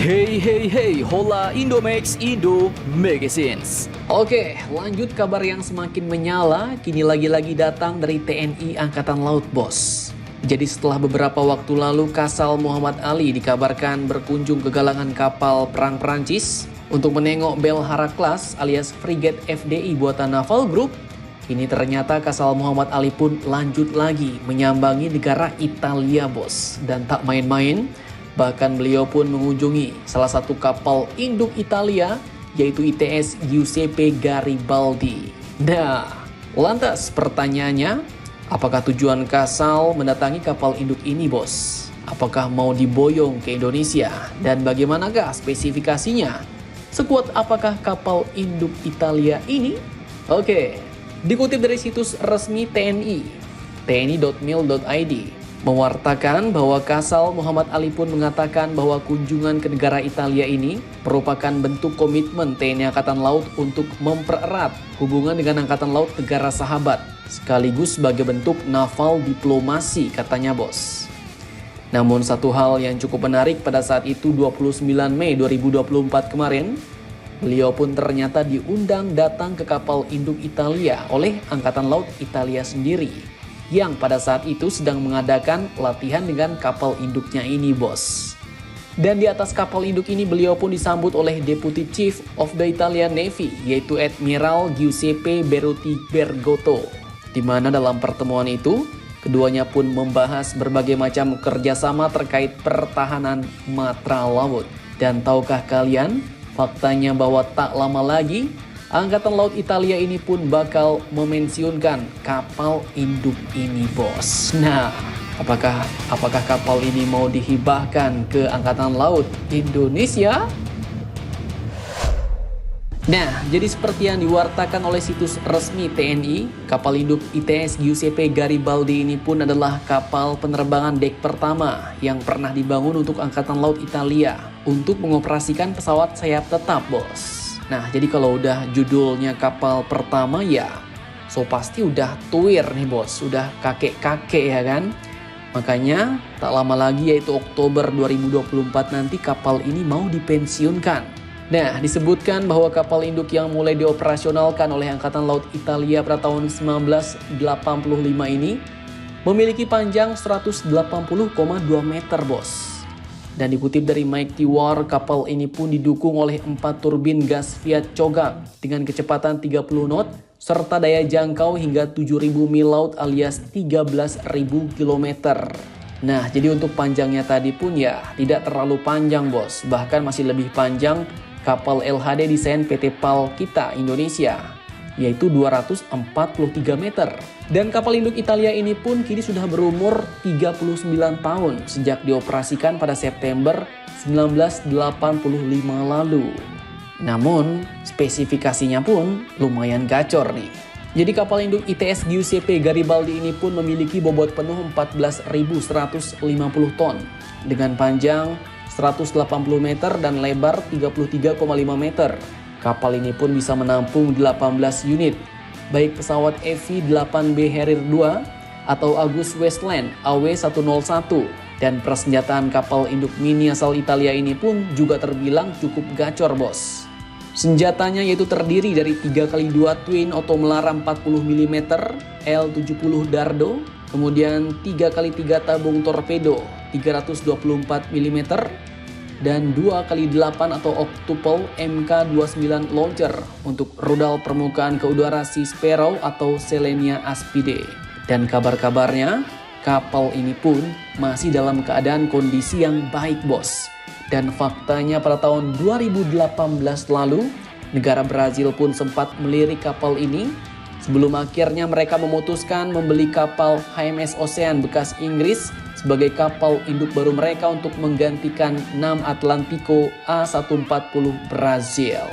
Hey hey hey, hola Indomax Indo Magazines. Oke, lanjut kabar yang semakin menyala, kini lagi-lagi datang dari TNI Angkatan Laut, bos. Jadi setelah beberapa waktu lalu Kasal Muhammad Ali dikabarkan berkunjung ke galangan kapal perang Perancis untuk menengok Bel Haraklas alias frigate FDI buatan Naval Group. Kini ternyata Kasal Muhammad Ali pun lanjut lagi menyambangi negara Italia, bos. Dan tak main-main, bahkan beliau pun mengunjungi salah satu kapal induk Italia, yaitu ITS Giuseppe Garibaldi. Nah, lantas pertanyaannya, apakah tujuan Kasal mendatangi kapal induk ini, bos? Apakah mau diboyong ke Indonesia? Dan bagaimanakah spesifikasinya? Sekuat apakah kapal induk Italia ini? Oke, dikutip dari situs resmi TNI, tni.mil.id, mewartakan bahwa Kasal Muhammad Ali pun mengatakan bahwa kunjungan ke negara Italia ini merupakan bentuk komitmen TNI Angkatan Laut untuk mempererat hubungan dengan Angkatan Laut negara sahabat, sekaligus sebagai bentuk naval diplomasi, katanya, bos. Namun satu hal yang cukup menarik pada saat itu 29 Mei 2024 kemarin, beliau pun ternyata diundang datang ke kapal induk Italia oleh Angkatan Laut Italia sendiri, yang pada saat itu sedang mengadakan latihan dengan kapal induknya ini, bos. Dan di atas kapal induk ini beliau pun disambut oleh Deputy Chief of the Italian Navy, yaitu Admiral Giuseppe Beruti Bergotto. Di mana dalam pertemuan itu, keduanya pun membahas berbagai macam kerjasama terkait pertahanan matra laut. Dan tahukah kalian, faktanya bahwa tak lama lagi Angkatan Laut Italia ini pun bakal memensiunkan kapal induk ini, bos. Nah, apakah kapal ini mau dihibahkan ke Angkatan Laut Indonesia? Nah, jadi seperti yang diwartakan oleh situs resmi TNI, kapal induk ITS Giuseppe Garibaldi ini pun adalah kapal penerbangan dek pertama yang pernah dibangun untuk Angkatan Laut Italia untuk mengoperasikan pesawat sayap tetap, bos. Nah, jadi kalau udah judulnya kapal pertama ya, so pasti udah tuir nih, bos, udah kakek-kakek ya kan. Makanya tak lama lagi, yaitu Oktober 2024 nanti kapal ini mau dipensiunkan. Nah, disebutkan bahwa kapal induk yang mulai dioperasionalkan oleh Angkatan Laut Italia pada tahun 1985 ini memiliki panjang 180,2 meter, bos. Dan dikutip dari Mighty War, kapal ini pun didukung oleh 4 turbin gas Fiat Cogak dengan kecepatan 30 knot serta daya jangkau hingga 7.000 mil laut alias 13.000 km. Nah, jadi untuk panjangnya tadi pun ya tidak terlalu panjang, bos. Bahkan masih lebih panjang kapal LHD desain PT PAL kita Indonesia, yaitu 243 meter. Dan kapal induk Italia ini pun kini sudah berumur 39 tahun sejak dioperasikan pada September 1985 lalu. Namun, spesifikasinya pun lumayan gacor nih. Jadi kapal induk ITS Giuseppe Garibaldi ini pun memiliki bobot penuh 14.150 ton dengan panjang 180 meter dan lebar 33,5 meter. Kapal ini pun bisa menampung 18 unit, baik pesawat EV-8B Harrier II atau Agus Westland AW101. Dan persenjataan kapal induk mini asal Italia ini pun juga terbilang cukup gacor, bos. Senjatanya yaitu terdiri dari 3x2 twin otomelara 40 mm L70 Dardo, kemudian 3x3 tabung torpedo 324 mm, dan 2x8 atau octuple Mk29 launcher untuk rudal permukaan ke udara Sea Sparrow atau Selenia Aspide. Dan kabar-kabarnya, kapal ini pun masih dalam keadaan kondisi yang baik, bos. Dan faktanya pada tahun 2018 lalu, negara Brazil pun sempat melirik kapal ini sebelum akhirnya mereka memutuskan membeli kapal HMS Ocean bekas Inggris sebagai kapal induk baru mereka untuk menggantikan NAM Atlantico A140 Brazil.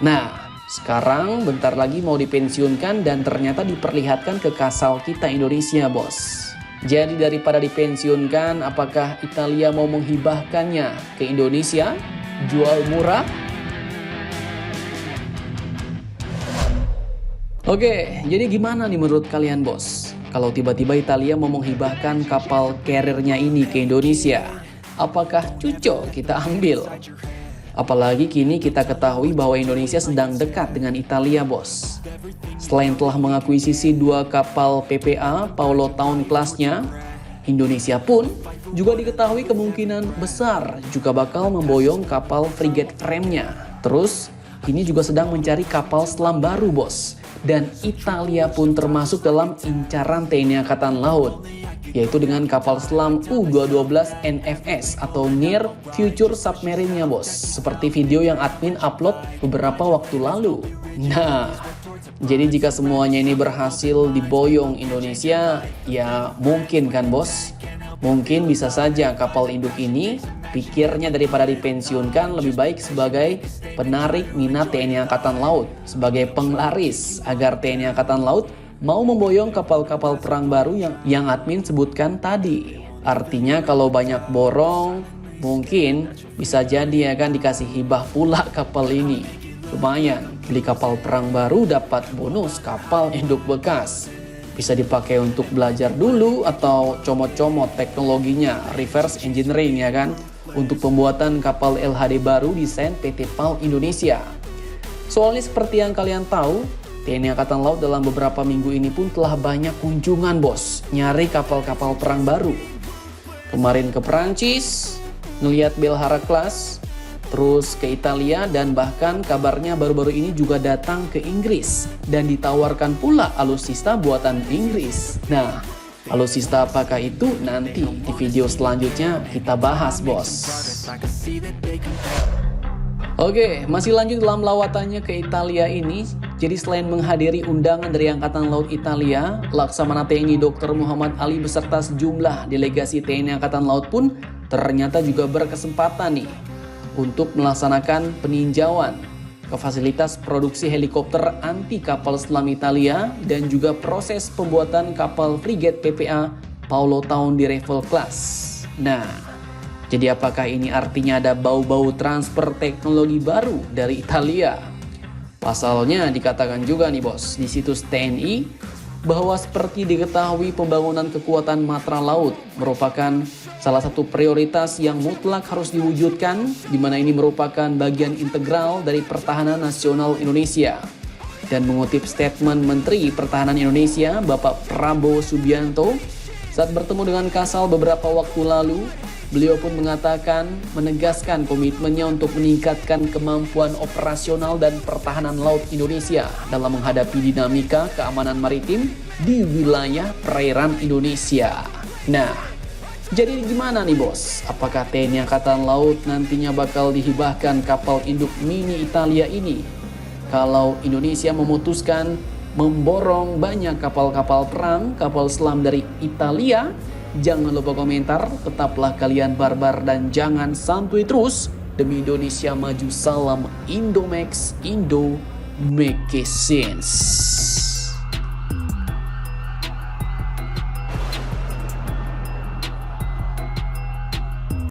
Nah, sekarang bentar lagi mau dipensiunkan dan ternyata diperlihatkan ke Kasal kita Indonesia, bos. Jadi daripada dipensiunkan, apakah Italia mau menghibahkannya ke Indonesia? Jual murah? Oke, jadi gimana nih menurut kalian, bos? Kalau tiba-tiba Italia mau menghibahkan kapal carrier-nya ini ke Indonesia, Apakah cucok kita ambil? Apalagi kini kita ketahui bahwa Indonesia sedang dekat dengan Italia, bos. Selain telah mengakuisisi 2 kapal PPA Paulo Town kelasnya, Indonesia pun juga diketahui kemungkinan besar juga bakal memboyong kapal frigate frame-nya. Terus, kini juga sedang mencari kapal selam baru, bos. Dan Italia pun termasuk dalam incaran TNI Angkatan Laut, yaitu dengan kapal selam U-212 NFS atau Near Future Submarine-nya, bos. Seperti video yang admin upload beberapa waktu lalu. Nah, jadi jika semuanya ini berhasil diboyong Indonesia, ya mungkin kan, bos? Mungkin bisa saja kapal induk ini pikirnya daripada dipensiunkan lebih baik sebagai penarik minat TNI Angkatan Laut, sebagai penglaris agar TNI Angkatan Laut mau memboyong kapal-kapal perang baru yang admin sebutkan tadi. Artinya kalau banyak borong, mungkin bisa jadi ya kan dikasih hibah pula kapal ini. Lumayan, beli kapal perang baru dapat bonus kapal induk bekas. Bisa dipakai untuk belajar dulu atau comot-comot teknologinya, reverse engineering ya kan, untuk pembuatan kapal LHD baru desain PT PAL Indonesia. Soalnya seperti yang kalian tahu, TNI Angkatan Laut dalam beberapa minggu ini pun telah banyak kunjungan, bos, nyari kapal-kapal perang baru. Kemarin ke Perancis, ngeliat Belhara Class, terus ke Italia, dan bahkan kabarnya baru-baru ini juga datang ke Inggris dan ditawarkan pula alutsista buatan Inggris. Nah, alutsista apakah itu? Nanti di video selanjutnya kita bahas, bos. Oke, masih lanjut dalam lawatannya ke Italia ini. Jadi selain menghadiri undangan dari Angkatan Laut Italia, Laksamana TNI Dr. Muhammad Ali beserta sejumlah delegasi TNI Angkatan Laut pun ternyata juga berkesempatan nih untuk melaksanakan peninjauan ke fasilitas produksi helikopter anti kapal selam Italia dan juga proses pembuatan kapal frigate PPA Paulo Town di Revel Class. Nah, jadi apakah ini artinya ada bau-bau transfer teknologi baru dari Italia? Pasalnya dikatakan juga nih, bos, di situs TNI bahwa seperti diketahui pembangunan kekuatan matra laut merupakan salah satu prioritas yang mutlak harus diwujudkan, di mana ini merupakan bagian integral dari pertahanan nasional Indonesia. Dan mengutip statement Menteri Pertahanan Indonesia, Bapak Prabowo Subianto, saat bertemu dengan Kasal beberapa waktu lalu, beliau pun menegaskan komitmennya untuk meningkatkan kemampuan operasional dan pertahanan laut Indonesia dalam menghadapi dinamika keamanan maritim di wilayah perairan Indonesia. Nah, jadi gimana nih, bos? Apakah TNI Angkatan Laut nantinya bakal dihibahkan kapal induk mini Italia ini? Kalau Indonesia memutuskan memborong banyak kapal-kapal perang, kapal selam dari Italia, jangan lupa komentar, tetaplah kalian barbar dan jangan santuy terus. Demi Indonesia maju, salam Indomax, Indo make sense.